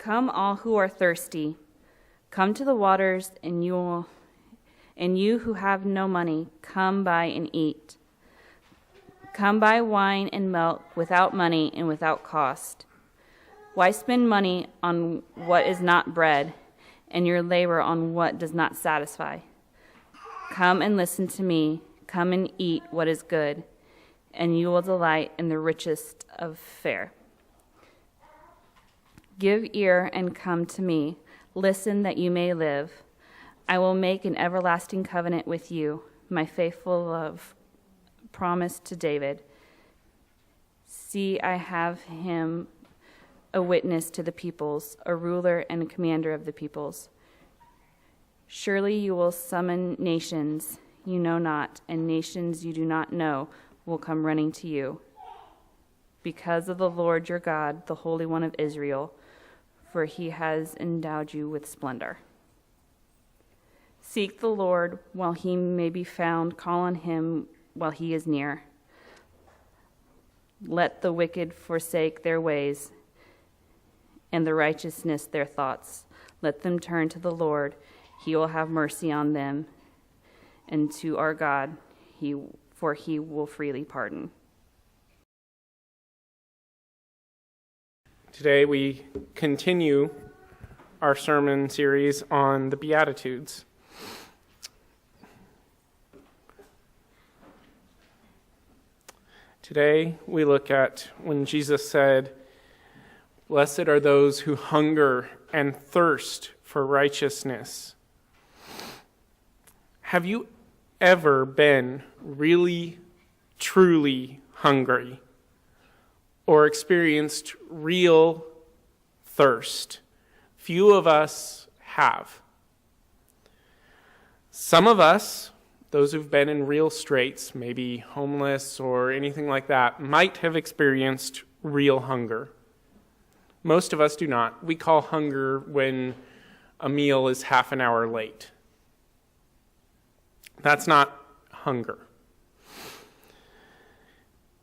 Come all who are thirsty, come to the waters, and you who have no money, come buy and eat. Come buy wine and milk without money and without cost. Why spend money on what is not bread, and your labor on what does not satisfy? Come and listen to me. Come and eat what is good, and you will delight in the richest of fare. Give ear and come to me. Listen that you may live. I will make an everlasting covenant with you, my faithful love promised to David. See, I have him a witness to the peoples, a ruler and a commander of the peoples. Surely you will summon nations you know not, and nations you do not know will come running to you. Because of the Lord your God, the Holy One of Israel, for he has endowed you with splendor. Seek the Lord while he may be found, call on him while he is near. Let the wicked forsake their ways, and the righteousness their thoughts. Let them turn to the Lord, he will have mercy on them, and to our God, for he will freely pardon. Today we continue our sermon series on the Beatitudes. Today we look at when Jesus said, "Blessed are those who hunger and thirst for righteousness." Have you ever been really, truly hungry or experienced real thirst? Few of us have. Some of us, those who've been in real straits, maybe homeless or anything like that, might have experienced real hunger. Most of us do not. We call hunger when a meal is half an hour late. That's not hunger.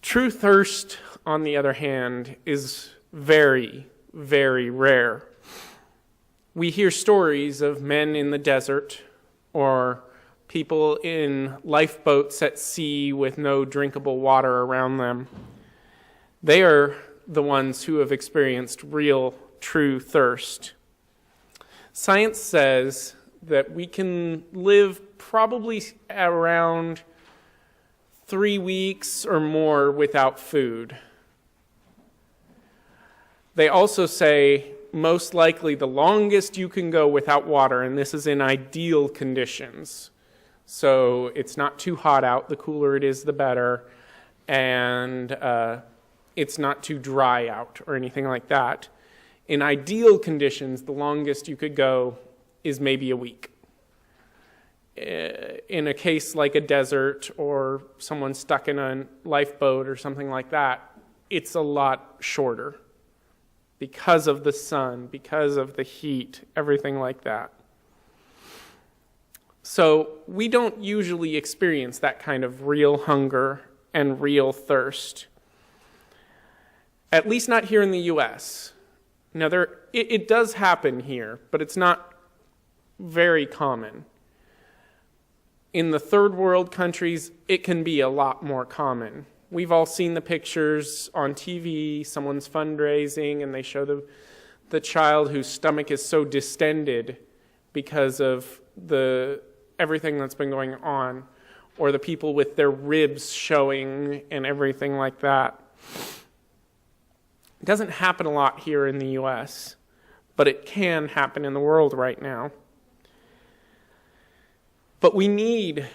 True thirst, on the other hand, is very, very rare. We hear stories of men in the desert or people in lifeboats at sea with no drinkable water around them. They are the ones who have experienced real, true thirst. Science says that we can live probably around 3 weeks or more without food. They also say most likely the longest you can go without water, and this is in ideal conditions. So it's not too hot out, the cooler it is, the better, and it's not too dry out or anything like that. In ideal conditions, the longest you could go is maybe a week. In a case like a desert or someone stuck in a lifeboat or something like that, it's a lot shorter because of the sun, because of the heat, everything like that. So we don't usually experience that kind of real hunger and real thirst, at least not here in the U.S. Now, it does happen here, but it's not very common. In the third world countries, it can be a lot more common. We've all seen the pictures on TV, someone's fundraising, and they show the child whose stomach is so distended because of everything that's been going on, or the people with their ribs showing and everything like that. It doesn't happen a lot here in the U.S., but it can happen in the world right now. But we need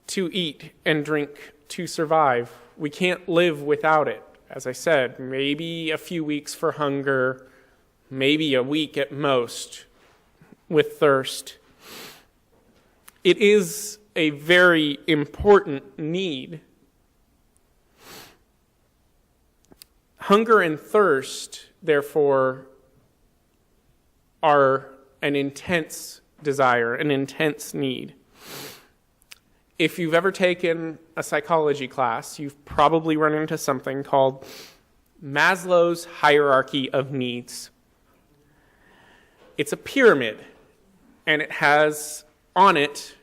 to eat and drink to survive. We can't live without it. As I said, maybe a few weeks for hunger, maybe a week at most with thirst. It is a very important need. Hunger and thirst, therefore, are an intense desire, an intense need. If you've ever taken a psychology class, you've probably run into something called Maslow's hierarchy of needs. It's a pyramid, and it has on it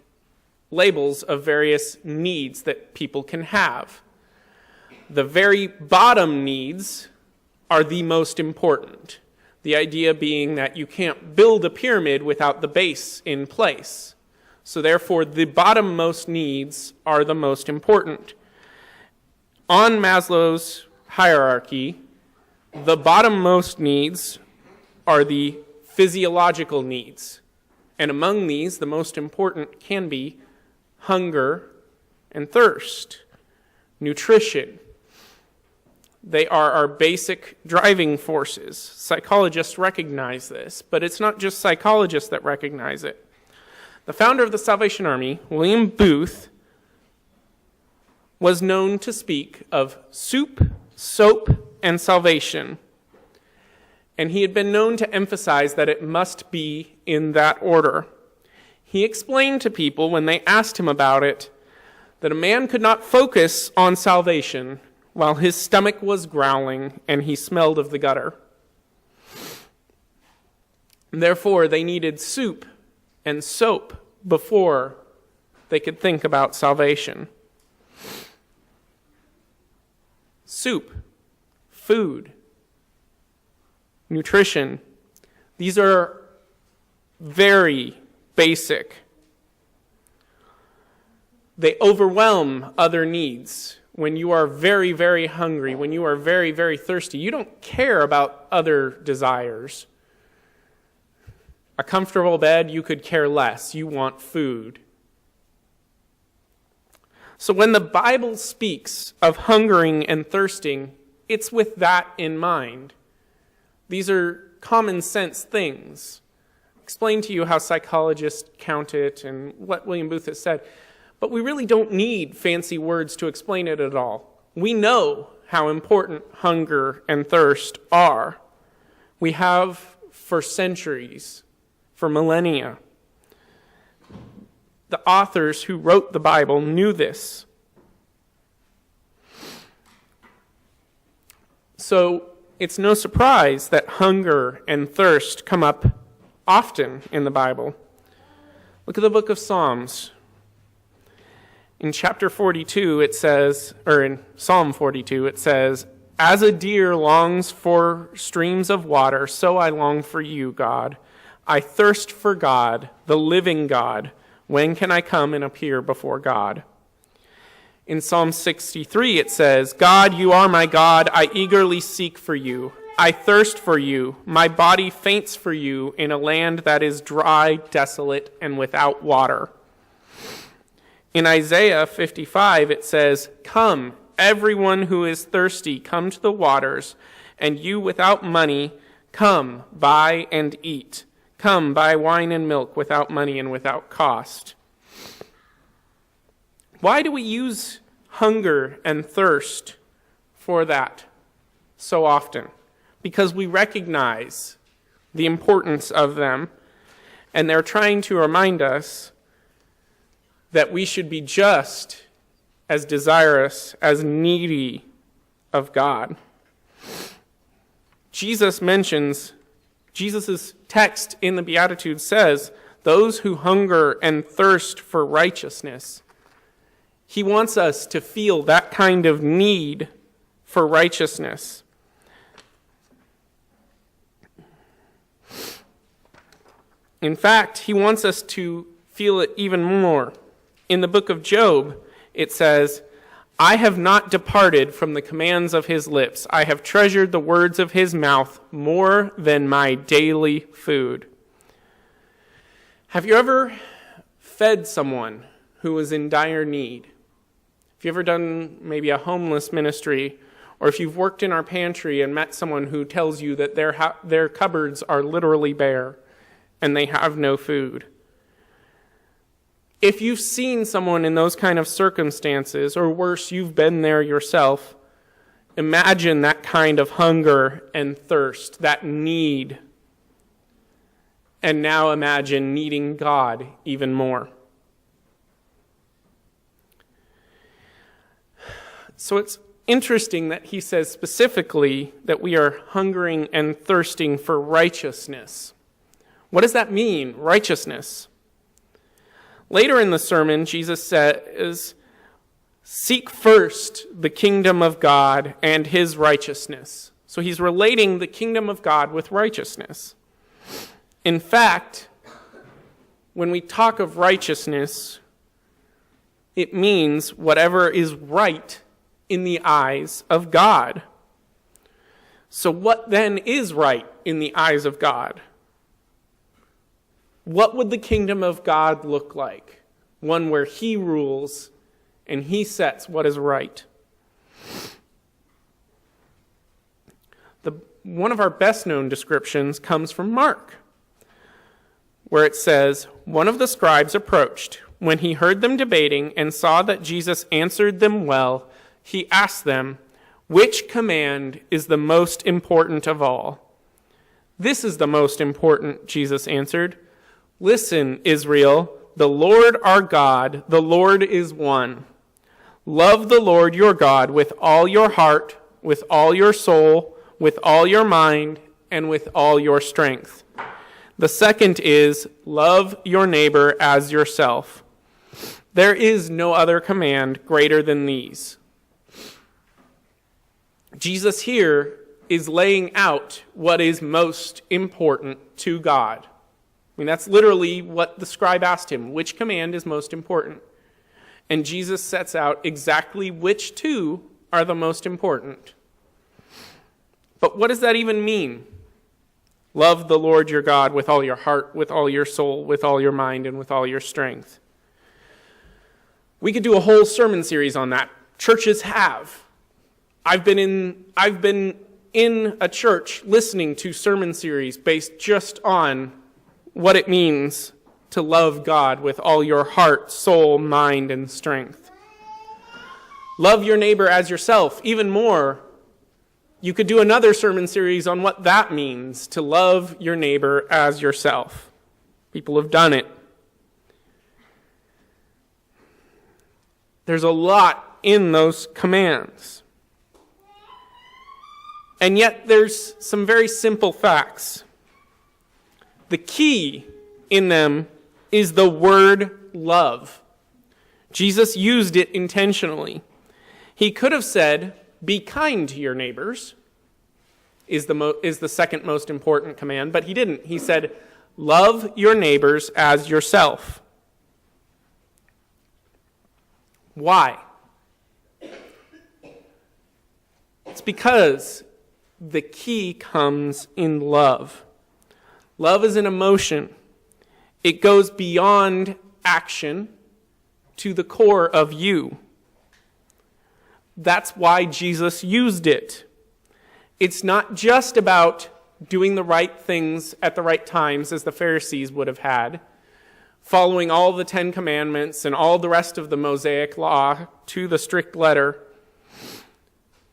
labels of various needs that people can have. The very bottom needs are the most important. The idea being that you can't build a pyramid without the base in place. So therefore, the bottommost needs are the most important. On Maslow's hierarchy, the bottommost needs are the physiological needs. And among these, the most important can be hunger and thirst, nutrition. They are our basic driving forces. Psychologists recognize this, but it's not just psychologists that recognize it. The founder of the Salvation Army, William Booth, was known to speak of soup, soap, and salvation. And he had been known to emphasize that it must be in that order. He explained to people when they asked him about it that a man could not focus on salvation while his stomach was growling and he smelled of the gutter. Therefore, they needed soup and soap before they could think about salvation. Soup, food, nutrition, these are very basic. They overwhelm other needs. When you are very, very hungry, when you are very, very thirsty, you don't care about other desires. A comfortable bed, you could care less. You want food. So when the Bible speaks of hungering and thirsting, it's with that in mind. These are common sense things. Explain to you how psychologists count it and what William Booth has said. But we really don't need fancy words to explain it at all. We know how important hunger and thirst are. We have for centuries, for millennia. The authors who wrote the Bible knew this. So it's no surprise that hunger and thirst come up often in the Bible. Look at the book of Psalms. In chapter 42, it says, or in Psalm 42, it says, "As a deer longs for streams of water, so I long for you, God. I thirst for God, the living God. When can I come and appear before God?" In Psalm 63, it says, "God, you are my God. I eagerly seek for you. I thirst for you. My body faints for you in a land that is dry, desolate, and without water." In Isaiah 55, it says, "Come, everyone who is thirsty, come to the waters, and you without money, come, buy and eat. Come, buy wine and milk without money and without cost." Why do we use hunger and thirst for that so often? Because we recognize the importance of them, and they're trying to remind us that we should be just as desirous, as needy of God. Jesus' text in the Beatitudes says, those who hunger and thirst for righteousness. He wants us to feel that kind of need for righteousness. In fact, he wants us to feel it even more. In the book of Job, it says, "I have not departed from the commands of his lips. I have treasured the words of his mouth more than my daily food." Have you ever fed someone who was in dire need? Have you ever done maybe a homeless ministry, or if you've worked in our pantry and met someone who tells you that their cupboards are literally bare and they have no food? If you've seen someone in those kind of circumstances, or worse, you've been there yourself, imagine that kind of hunger and thirst, that need. And now imagine needing God even more. So it's interesting that he says specifically that we are hungering and thirsting for righteousness. What does that mean, righteousness? Later in the sermon, Jesus says, seek first the kingdom of God and his righteousness. So he's relating the kingdom of God with righteousness. In fact, when we talk of righteousness, it means whatever is right in the eyes of God. So what then is right in the eyes of God? What would the kingdom of God look like? One where he rules and he sets what is right. One of our best known descriptions comes from Mark, where it says, one of the scribes approached. When he heard them debating and saw that Jesus answered them well, he asked them, which command is the most important of all? This is the most important, Jesus answered. Listen, Israel, the Lord our God, the Lord is one. Love the Lord your God with all your heart, with all your soul, with all your mind, and with all your strength. The second is, love your neighbor as yourself. There is no other command greater than these. Jesus here is laying out what is most important to God. I mean, that's literally what the scribe asked him. Which command is most important? And Jesus sets out exactly which two are the most important. But what does that even mean? Love the Lord your God with all your heart, with all your soul, with all your mind, and with all your strength. We could do a whole sermon series on that. Churches have. I've been in a church listening to sermon series based just on what it means to love God with all your heart, soul, mind, and strength. Love your neighbor as yourself. Even more, you could do another sermon series on what that means, to love your neighbor as yourself. People have done it. There's a lot in those commands. And yet there's some very simple facts. The key in them is the word love. Jesus used it intentionally. He could have said, be kind to your neighbors, is the second most important command, but he didn't. He said, love your neighbors as yourself. Why? It's because the key comes in love. Love is an emotion. It goes beyond action to the core of you. That's why Jesus used it. It's not just about doing the right things at the right times, as the Pharisees would have had, following all the 10 Commandments and all the rest of the Mosaic law to the strict letter.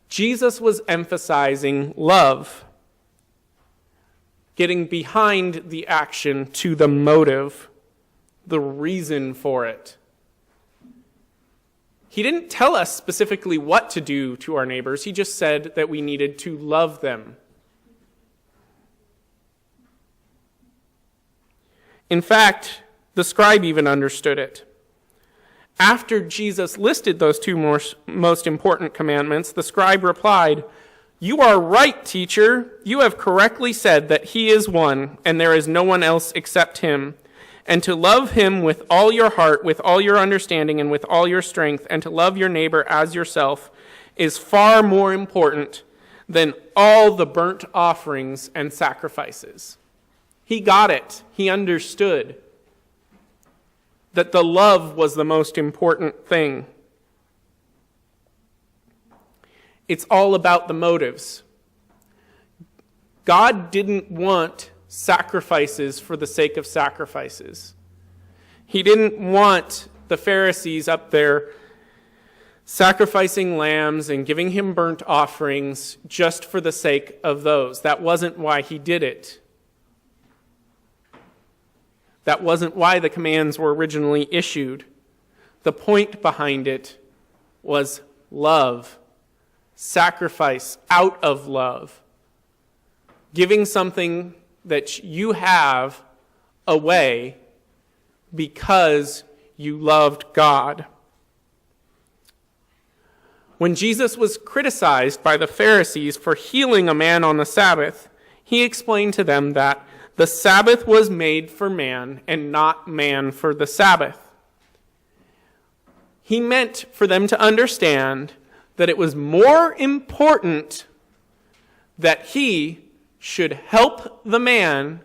Jesus was emphasizing love, getting behind the action to the motive, the reason for it. He didn't tell us specifically what to do to our neighbors. He just said that we needed to love them. In fact, the scribe even understood it. After Jesus listed those two most important commandments, the scribe replied, "You are right, teacher. You have correctly said that he is one, and there is no one else except him. And to love him with all your heart, with all your understanding, and with all your strength, and to love your neighbor as yourself is far more important than all the burnt offerings and sacrifices." He got it. He understood that the love was the most important thing. It's all about the motives. God didn't want sacrifices for the sake of sacrifices. He didn't want the Pharisees up there sacrificing lambs and giving him burnt offerings just for the sake of those. That wasn't why he did it. That wasn't why the commands were originally issued. The point behind it was love, sacrifice out of love, giving something that you have away because you loved God. When Jesus was criticized by the Pharisees for healing a man on the Sabbath, he explained to them that the Sabbath was made for man and not man for the Sabbath. He meant for them to understand that it was more important that he should help the man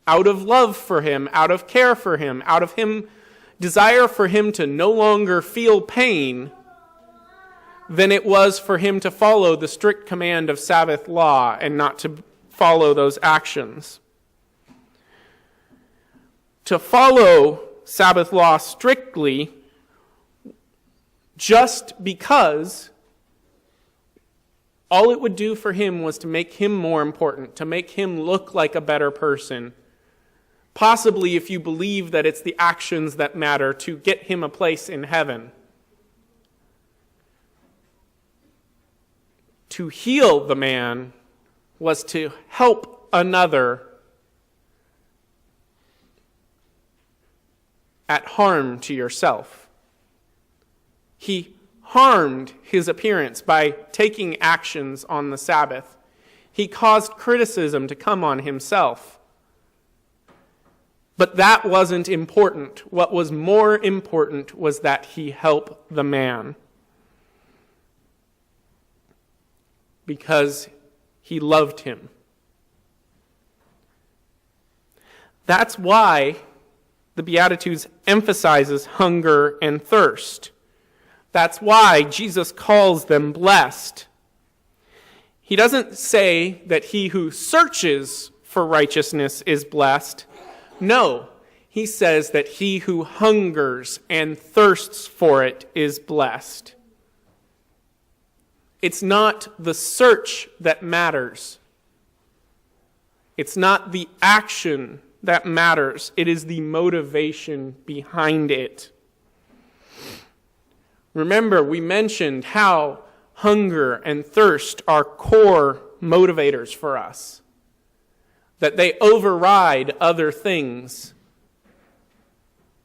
out of love for him, out of care for him, out of him desire for him to no longer feel pain, than it was for him to follow the strict command of Sabbath law and not to follow those actions. To follow Sabbath law strictly just because all it would do for him was to make him more important, to make him look like a better person. Possibly, if you believe that it's the actions that matter, to get him a place in heaven. To heal the man was to help another at harm to yourself. He harmed his appearance by taking actions on the Sabbath. He caused criticism to come on himself. But that wasn't important. What was more important was that he help the man. Because he loved him. That's why the Beatitudes emphasizes hunger and thirst. That's why Jesus calls them blessed. He doesn't say that he who searches for righteousness is blessed. No, he says that he who hungers and thirsts for it is blessed. It's not the search that matters. It's not the action that matters. It is the motivation behind it. Remember, we mentioned how hunger and thirst are core motivators for us. That they override other things.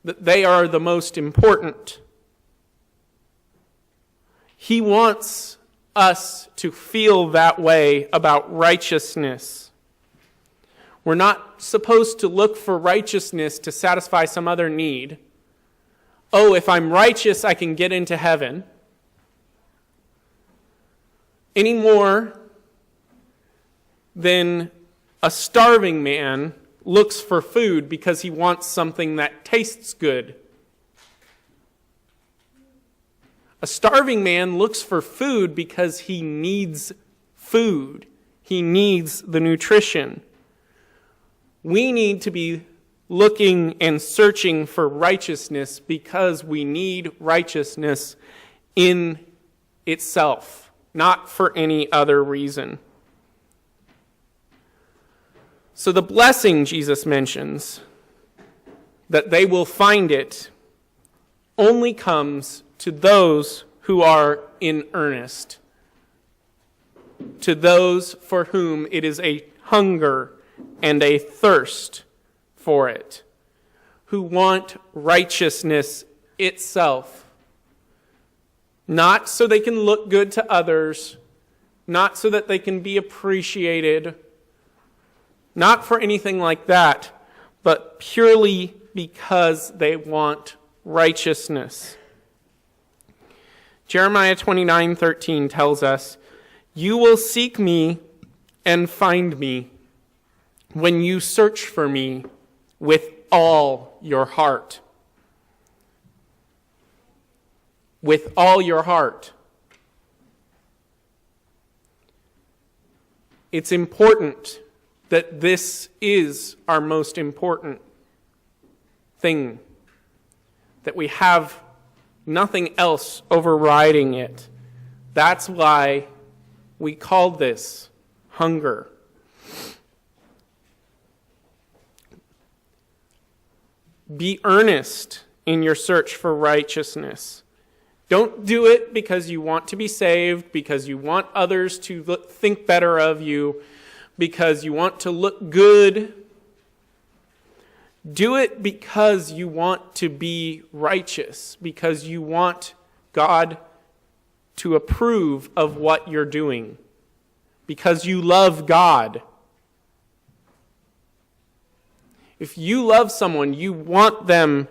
That they are the most important. He wants us to feel that way about righteousness. We're not supposed to look for righteousness to satisfy some other need. Oh, if I'm righteous, I can get into heaven. Any more than a starving man looks for food because he wants something that tastes good. A starving man looks for food because he needs food. He needs the nutrition. We need to be looking and searching for righteousness because we need righteousness in itself, not for any other reason. So the blessing Jesus mentions, that they will find it, only comes to those who are in earnest, to those for whom it is a hunger and a thirst for it, who want righteousness itself, not so they can look good to others, not so that they can be appreciated, not for anything like that, but purely because they want righteousness. Jeremiah 29:13 tells us, "You will seek me and find me when you search for me with all your heart." With all your heart. It's important that this is our most important thing, that we have nothing else overriding it. That's why we call this hunger. Be earnest in your search for righteousness. Don't do it because you want to be saved, because you want others to think better of you, because you want to look good. Do it because you want to be righteous, because you want God to approve of what you're doing, because you love God. If you love someone, you want them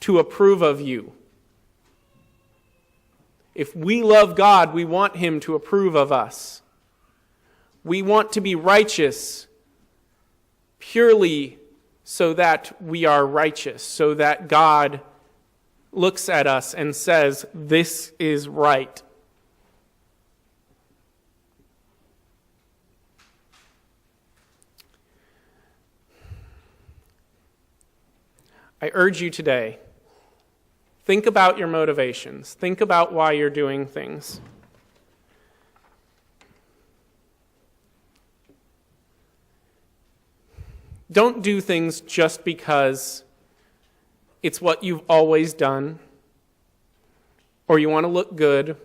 to approve of you. If we love God, we want Him to approve of us. We want to be righteous purely so that we are righteous, so that God looks at us and says, "This is right." I urge you today, think about your motivations. Think about why you're doing things. Don't do things just because it's what you've always done, or you want to look good,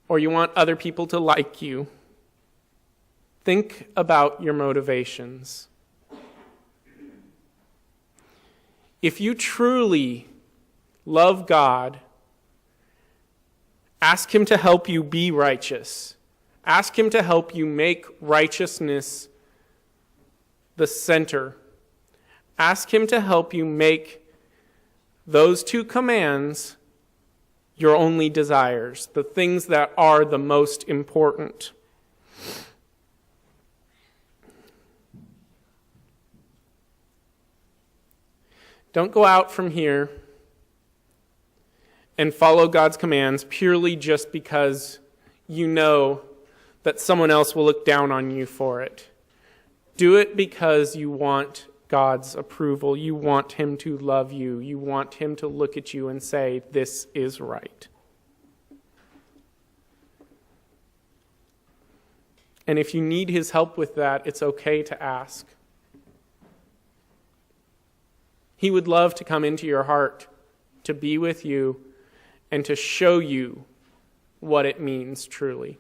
or you want other people to like you. Think about your motivations. If you truly love God, ask Him to help you be righteous. Ask Him to help you make righteousness the center. Ask Him to help you make those two commands your only desires, the things that are the most important. Don't go out from here and follow God's commands purely just because you know that someone else will look down on you for it. Do it because you want God's approval. You want Him to love you. You want Him to look at you and say, "This is right." And if you need His help with that, it's okay to ask. He would love to come into your heart, to be with you, and to show you what it means truly.